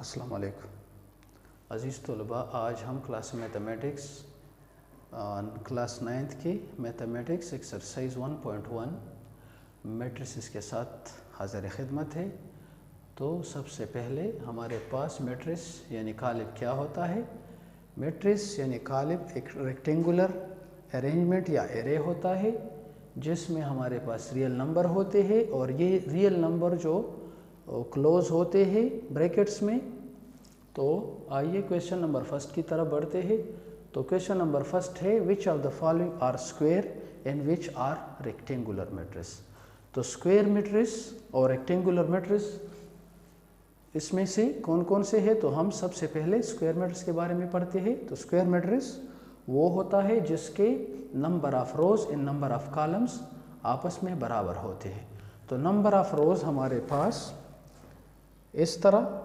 अस्सलाम वालेकुम अज़ीज़ तलबा, आज हम क्लास मैथमेटिक्स क्लास 9th की मैथमेटिक्स एक्सरसाइज 1.1 मैट्रिसेस के साथ हाज़िर खिदमत है। तो सबसे पहले हमारे पास मैट्रिस यानी कालिब क्या होता है। मैट्रिस यानी कालिब एक रेक्टेंगुलर अरेंजमेंट या एरे होता है जिसमें हमारे पास रियल नंबर होते हैं और ये रियल नंबर जो क्लोज होते हैं ब्रैकेट्स में। तो आइए क्वेश्चन नंबर फर्स्ट की तरफ बढ़ते हैं। तो क्वेश्चन नंबर फर्स्ट है which of the following are square and which are rectangular matrix. तो स्क्वायर मैट्रिस और रेक्टेंगुलर मैट्रिस इसमें से कौन कौन से है। तो हम सबसे पहले स्क्वायर मैट्रिस के बारे में पढ़ते हैं। तो स्क्वायर मैट्रिस वो होता है जिसके number of rose in number of columns आपस में बराबर होते हैं। तो नंबर ऑफ रोज हमारे पास इस तरह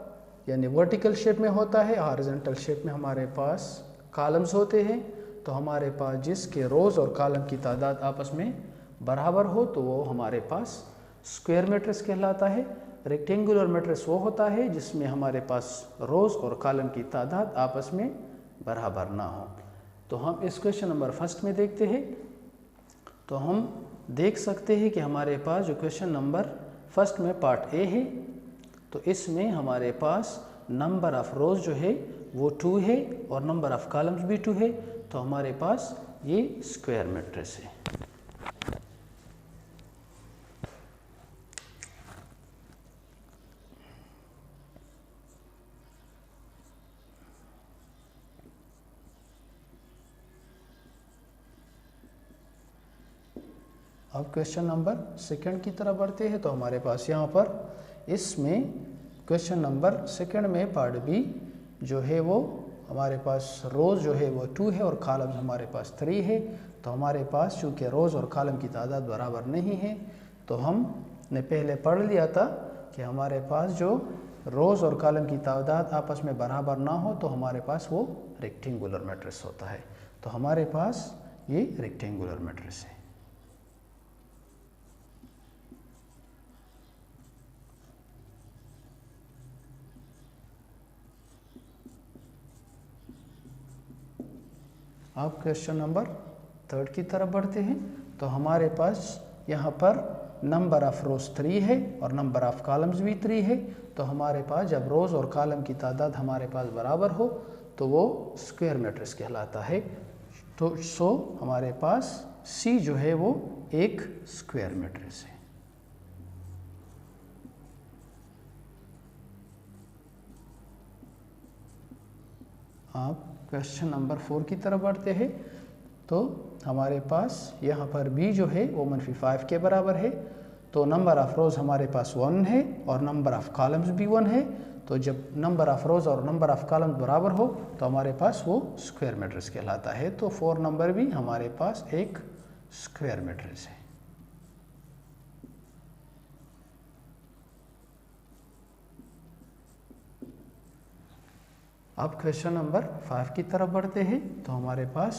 यानी वर्टिकल शेप में होता है, हॉरिजॉन्टल शेप में हमारे पास कॉलम्स होते हैं। तो हमारे पास जिसके रोज और कॉलम की तादाद आपस में बराबर हो तो वो हमारे पास स्क्वायर मैट्रिक्स कहलाता है। रेक्टेंगुलर मैट्रिक्स वो होता है जिसमें हमारे पास रोज और कॉलम की तादाद आपस में बराबर ना हो। तो हम इस क्वेश्चन नंबर फर्स्ट में देखते हैं। तो हम देख सकते हैं कि हमारे पास जो क्वेश्चन नंबर फर्स्ट में पार्ट ए है, तो इसमें हमारे पास नंबर ऑफ रोज जो है वो 2 है और नंबर ऑफ कॉलम्स भी 2 है। तो हमारे पास ये स्क्वायर मैट्रिक्स है। अब क्वेश्चन नंबर सेकंड की तरफ बढ़ते हैं। तो हमारे पास यहाँ पर इसमें क्वेश्चन नंबर सेकंड में पार्ट बी जो है वो हमारे पास रोज़ जो है वो 2 है और कॉलम हमारे पास 3 है। तो हमारे पास चूँकि रोज़ और कॉलम की तादाद बराबर नहीं है तो हमने पहले पढ़ लिया था कि हमारे पास जो रोज़ और कॉलम की तादाद आपस में बराबर ना हो तो हमारे पास वो रेक्टेंगुलर मैट्रिक्स होता है। तो हमारे पास ये रेक्टेंगुलर मैट्रिक्स है। अब क्वेश्चन नंबर थर्ड की तरफ बढ़ते हैं। तो हमारे पास यहाँ पर नंबर ऑफ रोज 3 है और नंबर ऑफ कॉलम्स भी 3 है। तो हमारे पास जब रोज और कॉलम की तादाद हमारे पास बराबर हो तो वो स्क्वायर मैट्रिक्स कहलाता है। तो हमारे पास सी जो है वो एक स्क्वायर मैट्रिक्स है। आप क्वेश्चन नंबर 4 की तरफ बढ़ते हैं। तो हमारे पास यहाँ पर बी जो है वो -5 के बराबर है। तो नंबर ऑफ रोज हमारे पास 1 है और नंबर ऑफ कॉलम्स भी 1 है। तो जब नंबर ऑफ रोज और नंबर ऑफ कॉलम्स बराबर हो तो हमारे पास वो स्क्वायर मैट्रिक्स कहलाता है। तो 4 नंबर भी हमारे पास एक स्क्वायर मैट्रिक्स है। अब क्वेश्चन नंबर 5 की तरफ बढ़ते हैं। तो हमारे पास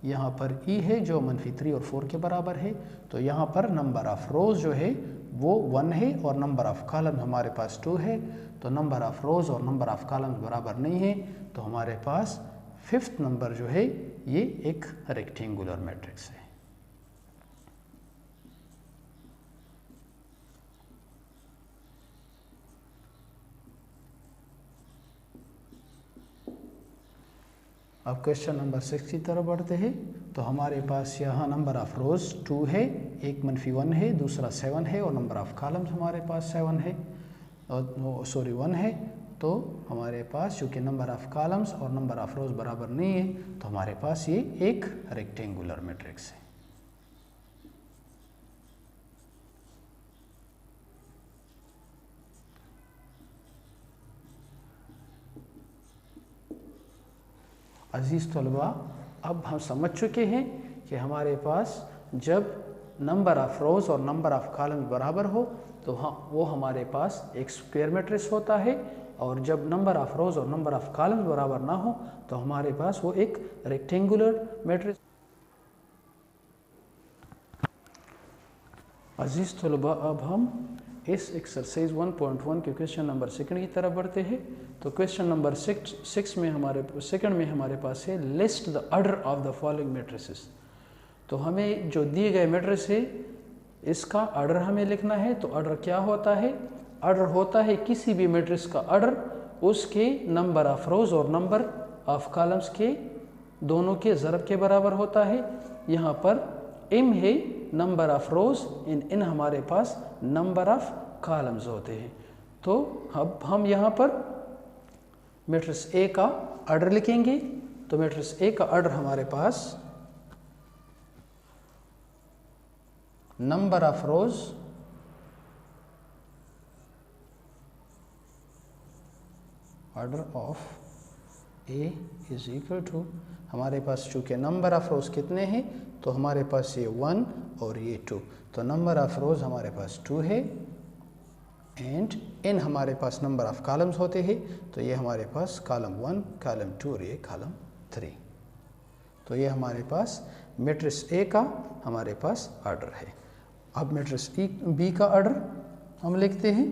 यहाँ पर ई है जो -3 और 4 के बराबर है। तो यहाँ पर नंबर ऑफ रोज जो है वो 1 है और नंबर ऑफ कॉलम हमारे पास 2 है। तो नंबर ऑफ रोज और नंबर ऑफ कॉलम बराबर नहीं है तो हमारे पास 5th नंबर जो है ये एक रेक्टेंगुलर मैट्रिक्स है। अब क्वेश्चन नंबर 6 की तरफ बढ़ते हैं। तो हमारे पास यहाँ नंबर ऑफ रोज 2 है, एक -1 है, दूसरा 7 है और नंबर ऑफ कॉलम्स हमारे पास 7 है और 1 है। तो हमारे पास चूँकि नंबर ऑफ कॉलम्स और नंबर ऑफ रोज बराबर नहीं है तो हमारे पास ये एक रेक्टेंगुलर मैट्रिक्स है। अजीज़ तलबा, अब हम समझ चुके हैं कि हमारे पास जब नंबर ऑफ रोज और नंबर ऑफ कॉलम बराबर हो तो वो हमारे पास एक स्क्वायर मैट्रिक्स होता है और जब नंबर ऑफ रोज और नंबर ऑफ कॉलम बराबर ना हो तो हमारे पास वो एक रेक्टेंगुलर मैट्रिक्स। अजीज़ तलबा, अब हम इस एक्सरसाइज 1.1 के क्वेश्चन नंबर 2 की तरफ बढ़ते हैं। तो क्वेश्चन नंबर 6 में हमारे पास है list the order of the following matrices. तो हमें जो दिए गए मैट्रिक्स है इसका ऑर्डर हमें लिखना है। तो ऑर्डर क्या होता है? ऑर्डर होता है किसी भी मैट्रिक्स का ऑर्डर उसके नंबर ऑफ रोज और नंबर ऑफ कॉलम्स के दोनों के ज़रब के बराबर होता है। यहाँ पर m है नंबर ऑफ रोज, इन हमारे पास नंबर ऑफ कॉलम्स होते हैं। तो अब हम यहाँ पर मैट्रिक्स A का ऑर्डर लिखेंगे। तो मैट्रिक्स A का ऑर्डर हमारे पास number of rose order of A is equal to, हमारे पास चूँकि नंबर ऑफ रोज कितने हैं तो हमारे पास ये 1 और ये 2, तो नंबर ऑफ रोज हमारे पास 2 है एंड इन हमारे पास नंबर ऑफ कॉलम्स होते हैं। तो ये हमारे पास कॉलम 1, कॉलम 2 और ये कॉलम 3। तो ये हमारे पास मैट्रिक्स A का हमारे पास ऑर्डर है। अब मैट्रिक्स B का ऑर्डर हम लिखते हैं।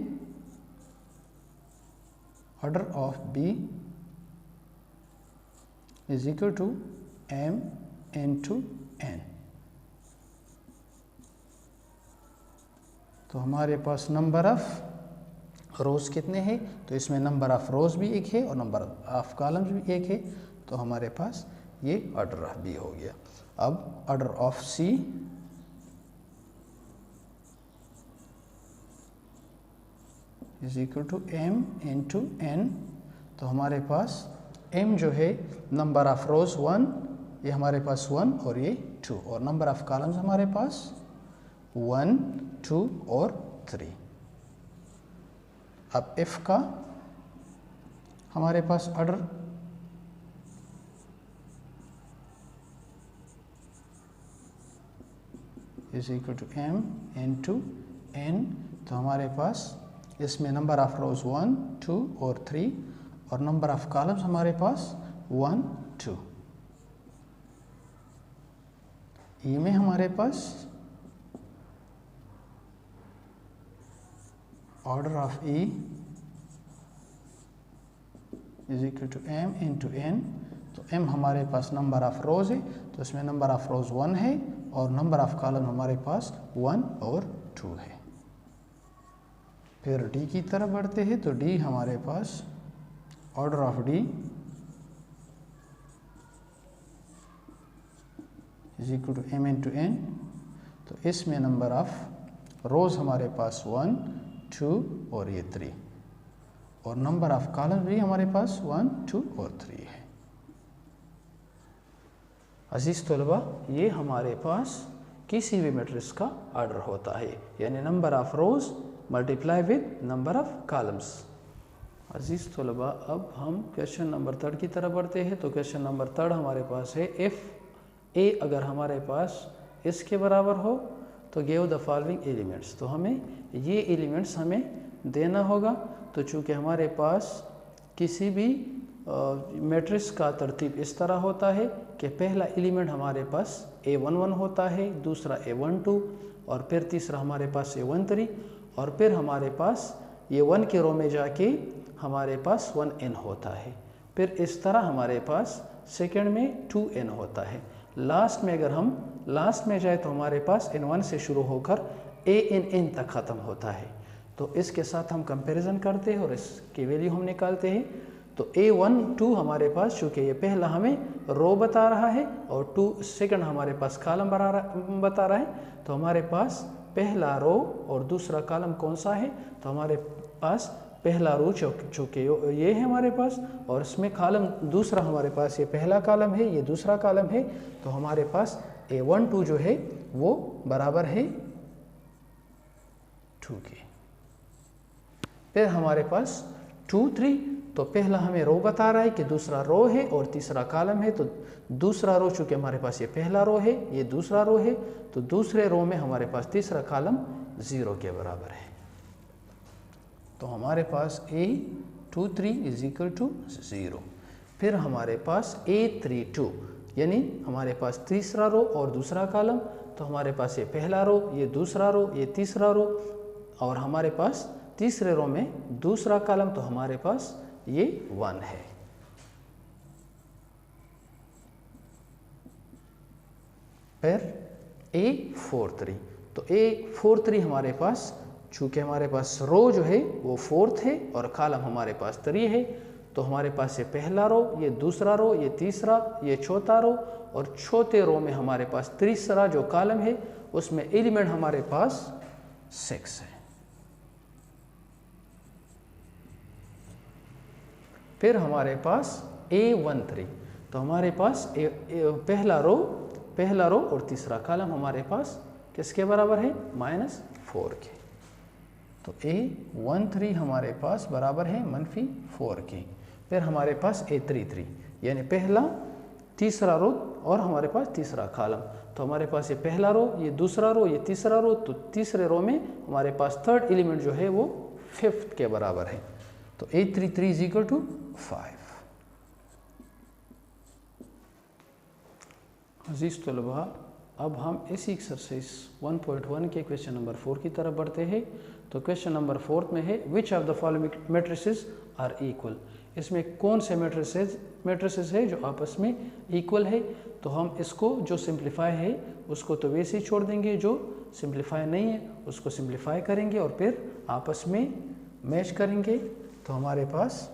Order of B is equal to m into n। तो हमारे पास नंबर ऑफ रोज कितने हैं? तो इसमें नंबर ऑफ रोज भी एक है और नंबर ऑफ कॉलम्स भी एक है। तो हमारे पास ये ऑर्डर ऑफ B हो गया। अब order of C is equal to m into n। तो हमारे पास m जो है नंबर ऑफ रोज 1, ये हमारे पास 1 और ये 2, और नंबर ऑफ कॉलम्स हमारे पास 1, 2 और 3। अब F का हमारे पास order is equal to m into n। तो हमारे पास इसमें नंबर ऑफ रोज 1, 2 और 3 और नंबर ऑफ कॉलम्स हमारे पास 1, 2। ई में हमारे पास order of E is equal to m into n। तो m हमारे पास नंबर ऑफ रोज है, तो इसमें नंबर ऑफ रोज 1 है और नंबर ऑफ कॉलम हमारे पास 1 और 2 है। फिर D की तरफ बढ़ते हैं। तो D हमारे पास order of D is equal to m into n। तो इसमें नंबर ऑफ रोज हमारे पास 1, 2 और ये 3, और नंबर ऑफ कॉलम भी हमारे पास 1, 2 और 3 है। अजीज तलबा, ये हमारे पास किसी भी मैट्रिक्स का ऑर्डर होता है, यानी number of rose multiply with number of columns. अजीज तलबा, अब हम क्वेश्चन नंबर 3 की तरफ बढ़ते हैं। तो क्वेश्चन नंबर 3 हमारे पास है इफ़ A अगर हमारे पास इसके बराबर हो तो गिव द फॉलोइंग एलिमेंट्स। तो हमें ये एलिमेंट्स हमें देना होगा। तो चूँकि हमारे पास किसी भी मैट्रिक्स का तरतीब इस तरह होता है कि पहला एलिमेंट हमारे पास A11 होता है, दूसरा A12 और फिर तीसरा हमारे पास A13 और फिर हमारे पास ये 1 के रो में जाके हमारे पास 1n होता है। फिर इस तरह हमारे पास सेकंड में 2n होता है। लास्ट में अगर हम लास्ट में जाए तो हमारे पास n1 से शुरू होकर an तक ख़त्म होता है। तो इसके साथ हम कंपैरिजन करते हैं और इसकी वैल्यू हम निकालते हैं। तो A12 हमारे पास, चूँकि ये पहला हमें रो बता रहा है और 2 सेकंड हमारे पास कॉलम बता रहा है, तो हमारे पास पहला रो और दूसरा कॉलम कौन सा है? तो हमारे पास पहला रो चूँकि ये है हमारे पास, और इसमें कॉलम दूसरा हमारे पास ये पहला कॉलम है, ये दूसरा कॉलम है। तो हमारे पास A12 जो है वो बराबर है 2 के। फिर हमारे पास 2, 3, तो पहला हमें रो बता रहा है कि दूसरा रो है और तीसरा कॉलम है। तो दूसरा रो चूँकि हमारे पास ये पहला रो है, ये दूसरा रो है, तो दूसरे रो में हमारे पास तीसरा कॉलम 0 के बराबर है। तो हमारे पास A23 इज इक्वल टू 0। फिर हमारे पास A32 यानी हमारे पास तीसरा रो और दूसरा कॉलम। तो हमारे पास ये पहला रो, ये दूसरा रो, ये तीसरा रो, और हमारे पास तीसरे रो में दूसरा कॉलम, तो हमारे पास ये 1 है। फिर A43, तो A43 हमारे पास, चूँकि हमारे पास रो जो है वो 4th है और कॉलम हमारे पास 3 है, तो हमारे पास ये पहला रो, ये दूसरा रो, ये तीसरा, ये चौथा रो, और चौथे रो में हमारे पास तीसरा जो कॉलम है उसमें एलिमेंट हमारे पास 6 है। फिर हमारे पास A13, तो हमारे पास पहला रो और तीसरा कॉलम हमारे पास किसके बराबर है? -4 के। तो A13 हमारे पास बराबर है -4 के। फिर हमारे पास A33 यानी पहला, तीसरा रो और हमारे पास तीसरा कॉलम, तो हमारे पास ये पहला रो, ये दूसरा रो, ये तीसरा रो, तो तीसरे रो में हमारे पास थर्ड एलिमेंट जो है वो 5th के बराबर है। तो A33 = 5। अजीज़ तलबा, अब हम इसी एक्सरसाइज 1.1 के क्वेश्चन नंबर 4 की तरफ बढ़ते हैं। तो क्वेश्चन नंबर 4 में है which of the following matrices are equal. इसमें कौन से मैट्रिसेस है जो आपस में इक्वल है। तो हम इसको जो सिंप्लीफाई है उसको तो वैसे ही छोड़ देंगे, जो सिंप्लीफाई नहीं है उसको सिंप्लीफाई करेंगे और फिर आपस में मैच करेंगे। तो हमारे पास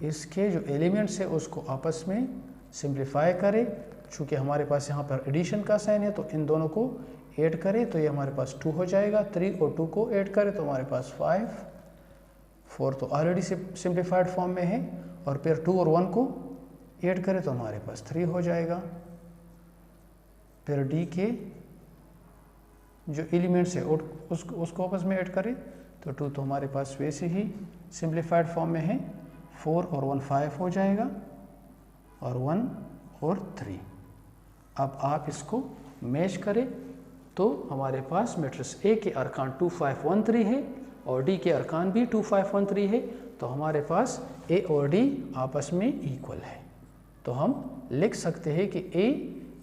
इसके जो एलिमेंट्स है उसको आपस में सिंप्लीफाई करें। चूँकि हमारे पास यहाँ पर एडिशन का साइन है तो इन दोनों को ऐड करें तो ये हमारे पास 2 हो जाएगा। 3 और 2 को ऐड करें तो हमारे पास 5, 4 तो ऑलरेडी सिंप्लीफाइड फॉर्म में है, और फिर 2 और 1 को ऐड करें तो हमारे पास 3 हो जाएगा। फिर डी के जो एलिमेंट्स है उसको आपस में ऐड करें तो 2 तो हमारे पास वैसे ही सिंप्लीफाइड फॉर्म में है। 4 और 1 5 हो जाएगा, और 1 और 3। अब आप इसको मैच करें तो हमारे पास मैट्रिक्स ए के अरकान 2 5 1 3 है और डी के अरकान भी 2 5 1 3 है। तो हमारे पास ए और डी आपस में इक्वल है। तो हम लिख सकते हैं कि ए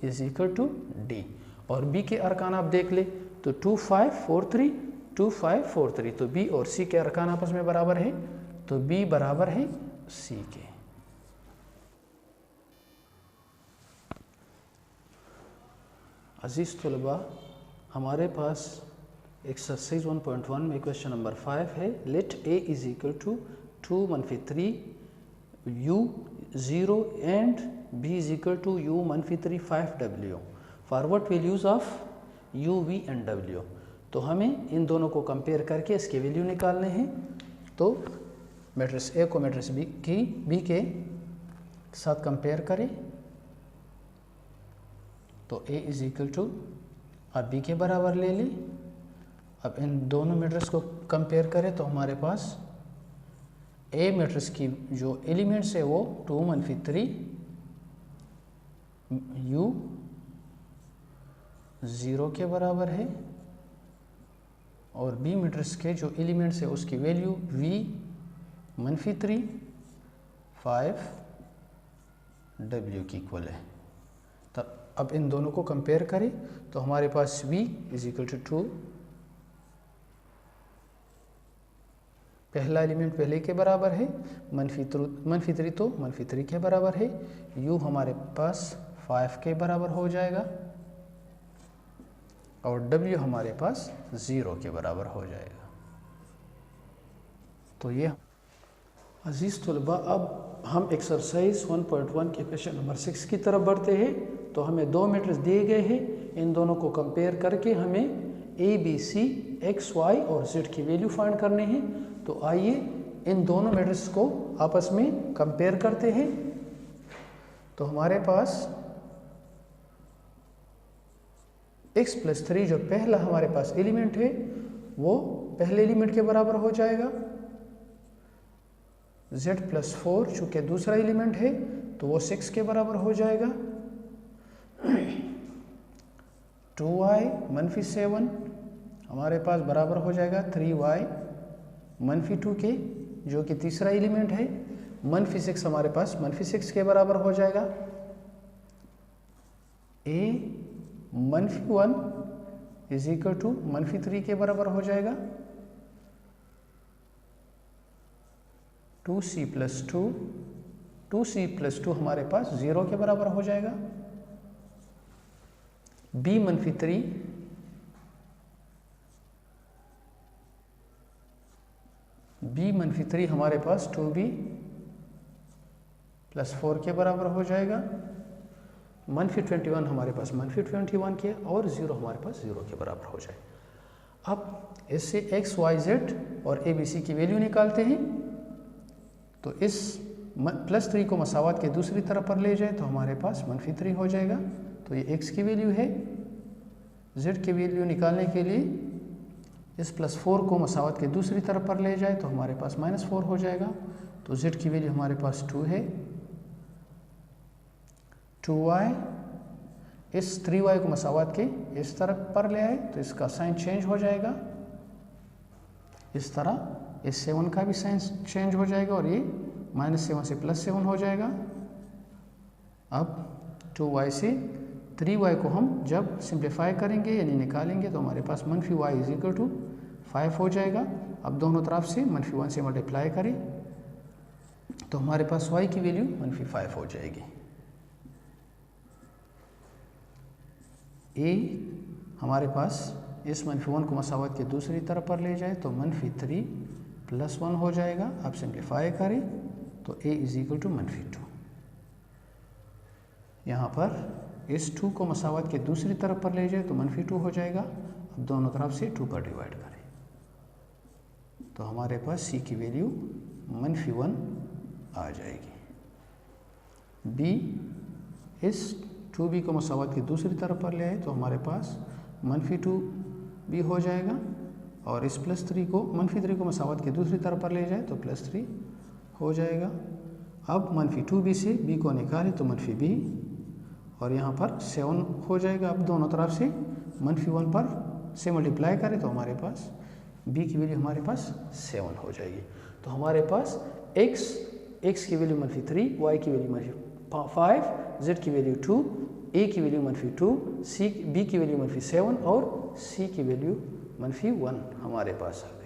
= डी। और बी के अरकान आप देख ले तो 2 5 4 3 2 5 4 3, तो बी और सी के अरकान आपस में बराबर है, तो बी बराबर है सी के। अजीज़ तलबा, हमारे पास एक्सरसाइज 1.1 में क्वेश्चन नंबर 5 है let A = 2 - 3 u 0 and b = u - 3 5 w for what values of u v and w। तो हमें इन दोनों को कंपेयर करके इसके वैल्यू निकालने हैं। तो मैट्रिक्स ए को मैट्रिक्स बी के साथ कंपेयर करें तो a = अब b के बराबर ले ली। अब इन दोनों मैट्रिक्स को कंपेयर करें तो हमारे पास a मैट्रिक्स की जो एलिमेंट्स है वो 2 - 3 u 0 के बराबर है, और b मैट्रिक्स के जो एलिमेंट्स है उसकी वैल्यू v - 3 5 w की इक्वल है। तब अब इन दोनों को कंपेयर करें तो हमारे पास v = 2, पहला एलिमेंट पहले के बराबर है, -3 तो -3 के बराबर है, u हमारे पास 5 के बराबर हो जाएगा, और w हमारे पास 0 के बराबर हो जाएगा। तो ये अजीज़ तलबा, अब हम एक्सरसाइज 1.1 के क्वेश्चन नंबर 6 की तरफ बढ़ते हैं। तो हमें 2 मैट्रिक्स दिए गए हैं, इन दोनों को कंपेयर करके हमें a b c x y और z की वैल्यू फाइंड करनी है। तो आइए इन दोनों मैट्रिक्स को आपस में कंपेयर करते हैं। तो हमारे पास x + 3 जो पहला हमारे पास एलिमेंट है वो पहले एलिमेंट के बराबर हो जाएगा, z + 4 चूँकि दूसरा एलिमेंट है तो वो 6 के बराबर हो जाएगा, 2y - 7 हमारे पास बराबर हो जाएगा 3y - 2 के, जो कि तीसरा एलिमेंट है, -6 हमारे पास -6 के बराबर हो जाएगा, a - 1 इज इक्वल टू -3 के बराबर हो जाएगा। 2c प्लस 2, 2c प्लस 2 हमारे पास 0 के बराबर हो जाएगा। b -3, b-3 हमारे पास 2b प्लस 4 के बराबर हो जाएगा। -21 हमारे पास -21 के और 0 हमारे पास 0 के बराबर हो जाएगा। अब इससे x, y, z और a, b, c की वैल्यू निकालते हैं। तो इस +3 को मसावत के दूसरी तरफ पर ले जाए तो हमारे पास -3 हो जाएगा। तो ये x की वैल्यू है। z की वैल्यू निकालने के लिए इस +4 को मसावत के दूसरी तरफ पर ले जाए तो हमारे पास -4 हो जाएगा। तो z की वैल्यू हमारे पास 2 है। 2y, इस 3y को मसावत के इस तरफ पर ले आए तो इसका साइन चेंज हो जाएगा। इस तरह इस 7 का भी साइन चेंज हो जाएगा और ये -7 से +7 हो जाएगा। अब 2y से 3y को हम जब सिंप्लीफाई करेंगे यानी निकालेंगे तो हमारे पास -y = 5 हो जाएगा। अब दोनों तरफ से -1 से मल्टीप्लाई करें तो हमारे पास y की वैल्यू -5 हो जाएगी। a हमारे पास इस -1 को मसावत के दूसरी तरफ पर ले जाए तो -3 + 1 हो जाएगा। अब सिंप्लीफाई करें तो a = -2। यहाँ पर इस 2 को मसावत के दूसरी तरफ पर ले जाए तो -2 हो जाएगा। अब दोनों तरफ से 2 पर डिवाइड करें तो हमारे पास c की वैल्यू -1 आ जाएगी। b, इस 2b को मसावत की दूसरी तरफ पर ले आए तो हमारे पास -2b हो जाएगा और इस +3 को मसावत की दूसरी तरफ पर ले जाए तो +3 हो जाएगा। अब -2b से b को निकालें तो -b और यहाँ पर 7 हो जाएगा। अब दोनों तरफ से -1 पर से मल्टीप्लाई करें तो हमारे पास b की वैल्यू हमारे पास 7 हो जाएगी। तो हमारे पास x की वैल्यू -3, y की वैल्यू -5, z की वैल्यू 2, a की वैल्यू -2, b की वैल्यू -7 और c की वैल्यू -1 हमारे पास आ गई।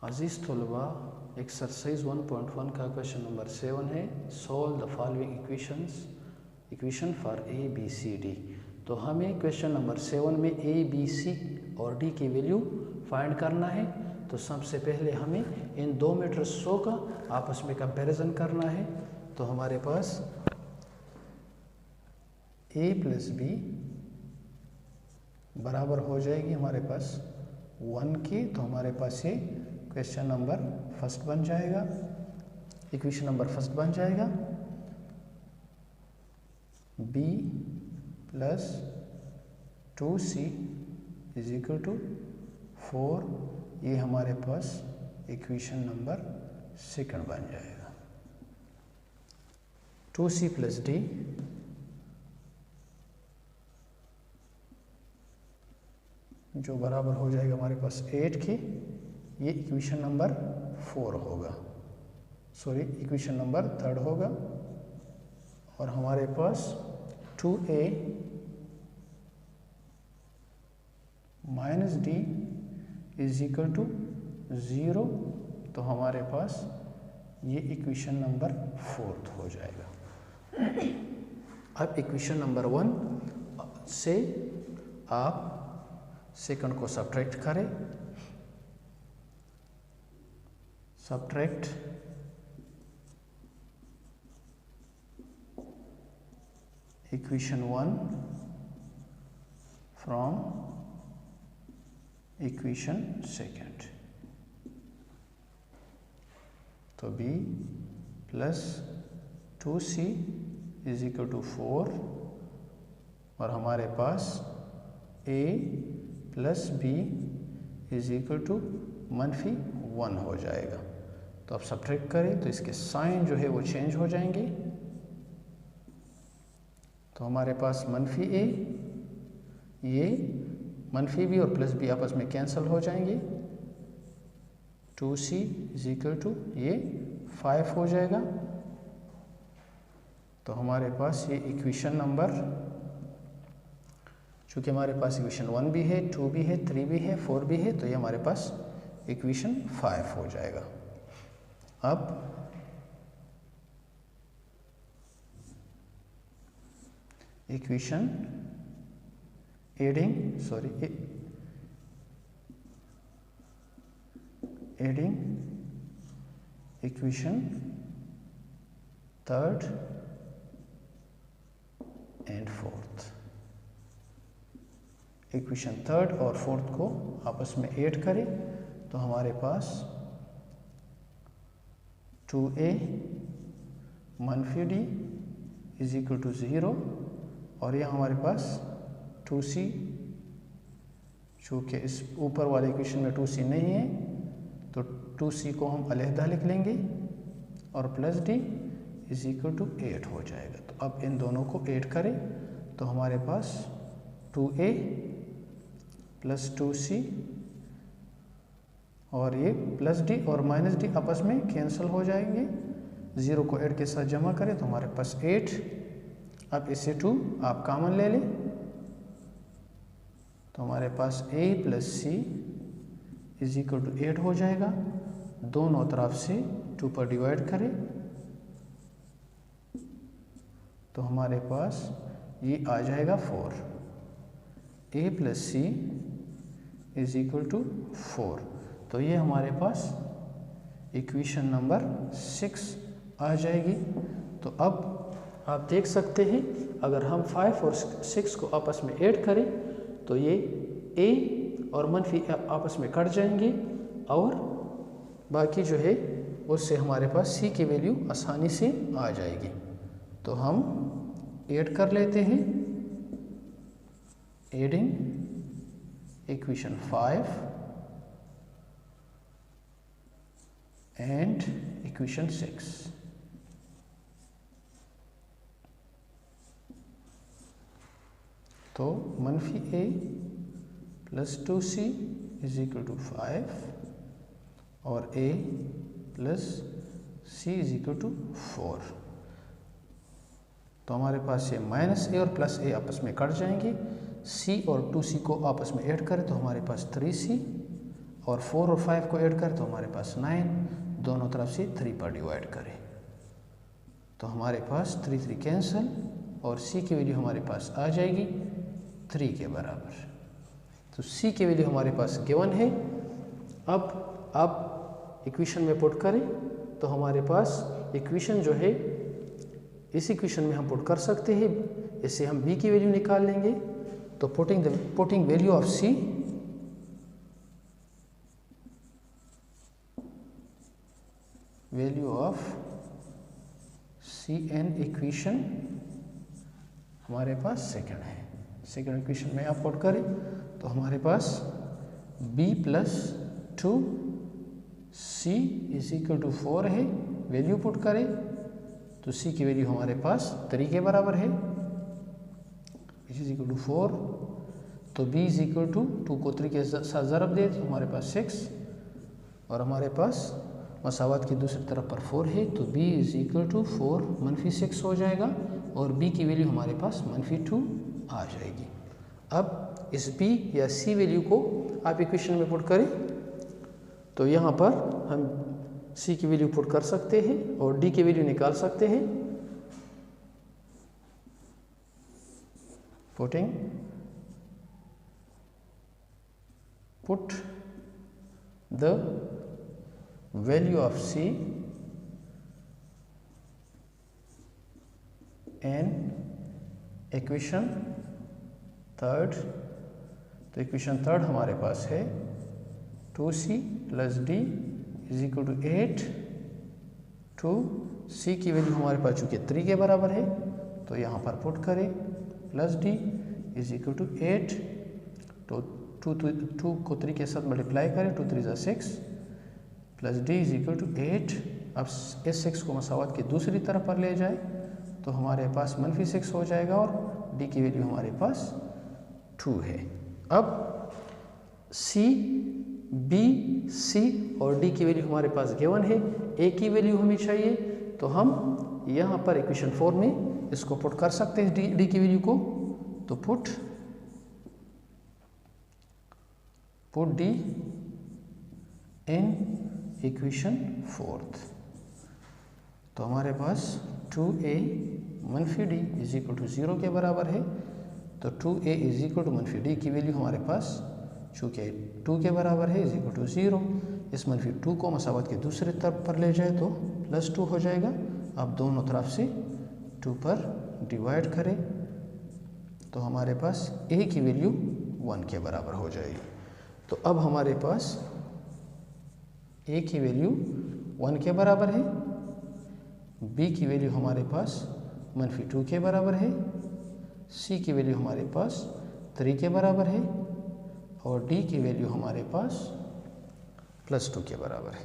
अजीज तलबा, एक्सरसाइज 1.1 का क्वेश्चन नंबर 7 है। Solve the following equation for a, b, c, d। तो हमें क्वेश्चन नंबर 7 में a, b, c और d की वैल्यू फाइंड करना है। तो सबसे पहले हमें इन दो मैट्रिक्सों का आपस में कंपैरिजन करना है। तो हमारे पास a + b बराबर हो जाएगी हमारे पास 1 की। तो हमारे पास ये क्वेश्चन नंबर फर्स्ट बन जाएगा, इक्वेशन नंबर फर्स्ट बन जाएगा। b + 2c = 4, ये हमारे पास इक्वेशन नंबर सेकंड बन जाएगा। 2c + d जो बराबर हो जाएगा हमारे पास 8 की, ये इक्वेशन नंबर 4 होगा, सॉरी इक्वेशन नंबर 3 होगा। और हमारे पास 2a - d = 0, तो हमारे पास ये इक्वेशन नंबर 4 हो जाएगा। अब इक्वेशन नंबर 1 से आप सेकंड को सब्ट्रैक्ट करें। Subtract equation 1 from equation second. तो b + 2c = 4 और हमारे पास a + b = -1 हो जाएगा। तो अब सब्ट्रैक्ट करें तो इसके साइन जो है वो चेंज हो जाएंगे। तो हमारे पास -a, ये -b और +b आपस में कैंसिल हो जाएंगे। 2c = ये 5 हो जाएगा। तो हमारे पास ये इक्वेशन नंबर चूँकि हमारे पास इक्वेशन 1 भी है, 2 भी है, 3 भी है, 4 भी है, तो ये हमारे पास इक्वेशन 5 हो जाएगा। अब equation adding equation third and fourth, equation third और फोर्थ को आपस में ऐड करें तो हमारे पास 2a मनफी d इज इक्वल टू 0 और यह हमारे पास 2c, चूँकि इस ऊपर वाले इक्वेशन में 2c नहीं है तो 2c को हम अलहदा लिख लेंगे और plus d is equal to 8 हो जाएगा। तो अब इन दोनों को ऐड करें तो हमारे पास 2a प्लस 2c और ये प्लस d और माइनस d आपस में कैंसिल हो जाएंगे, 0 को 8 के साथ जमा करें तो हमारे पास 8। अब इसे 2 आप कॉमन ले लें तो हमारे पास a plus c is equal to 8 हो जाएगा। दोनों तरफ से 2 पर डिवाइड करें तो हमारे पास ये आ जाएगा 4। a plus c is equal to 4। तो ये हमारे पास इक्वेशन नंबर 6 आ जाएगी। तो अब आप देख सकते हैं अगर हम 5 और 6 को आपस में ऐड करें तो ये a और मनफी आपस में कट जाएंगे और बाकी जो है उससे हमारे पास c की वैल्यू आसानी से आ जाएगी। तो हम ऐड कर लेते हैं, एडिंग इक्वेशन 5 एंड इक्वेशन 6। तो मनफी a plus 2c is equal to 5 और a plus c is equal to 4। तो हमारे पास ये माइनस a और प्लस a आपस में कट जाएंगे, c और 2c को आपस में ऐड करें तो हमारे पास 3c और 4 और 5 को ऐड करें तो हमारे पास 9, दोनों तरफ से 3 पर डिवाइड करें तो हमारे पास 3 3 कैंसिल और c की वैल्यू हमारे पास आ जाएगी 3 के बराबर। तो c की वैल्यू हमारे पास गिवन है। अब आप इक्वेशन में पुट करें तो हमारे पास इक्वेशन जो है इस इक्वेशन में हम पुट कर सकते हैं, इससे हम b की वैल्यू निकाल लेंगे। तो putting value of c value of cn equation हमारे पास सेकंड है। सेकंड इक्वेशन में आप पुट करें तो हमारे पास b plus 2c is equal to 4 है। वैल्यू पुट करें तो c की वैल्यू हमारे पास 3 के बराबर है, इज इक्वल टू 4। तो b इज इक्वल टू 2 को 3 के साथ ज़रब दे तो हमारे पास 6 और हमारे पास मसावत की दूसरी तरफ पर 4 है तो b इज इक्वल टू 4 मनफी 6 हो जाएगा और b की वैल्यू हमारे पास मनफी 2 आ जाएगी। अब इस b या c वैल्यू को आप इक्वेशन में पुट करें तो यहाँ पर हम c की वैल्यू पुट कर सकते हैं और d की वैल्यू निकाल सकते हैं। Put the value of c and equation third. तो इक्वेशन थर्ड हमारे पास है 2c plus d is equal to 8 two c की वैल्यू हमारे पास चूँकि 3 के बराबर है तो यहाँ पर पुट करें plus d is equal to 8 तो 2 को 3 के साथ मल्टीप्लाई करें 2 3 6 plus d is equal to 8। अब इस 6 को मसावत की दूसरी तरफ पर ले जाए तो हमारे पास मनफी 6 हो जाएगा और d की वैल्यू हमारे पास 2 है। अब c, b, c और d की वैल्यू हमारे पास गिवन है, a की वैल्यू हमें चाहिए तो हम यहाँ पर इक्वेशन 4 में इसको पुट कर सकते हैं d की वैल्यू को। तो put put D in equation 4th। तो हमारे पास 2a मनफी डी इज इक्वल टू 0 के बराबर है। तो 2a इज इक्वल टू मनफी डी की वैल्यू हमारे पास चूँकि 2 के बराबर है इज इक्वल टू 0। इस मनफी 2 को मसावत के दूसरी तरफ पर ले जाए तो +2 हो जाएगा। अब दोनों तरफ से 2 पर डिवाइड करें तो हमारे पास a की वैल्यू 1 के बराबर हो जाएगी। तो अब हमारे पास a की वैल्यू 1 के बराबर है, b की वैल्यू हमारे पास मनफी 2 के बराबर है, c की वैल्यू हमारे पास 3 के बराबर है और d की वैल्यू हमारे पास +2 के बराबर है।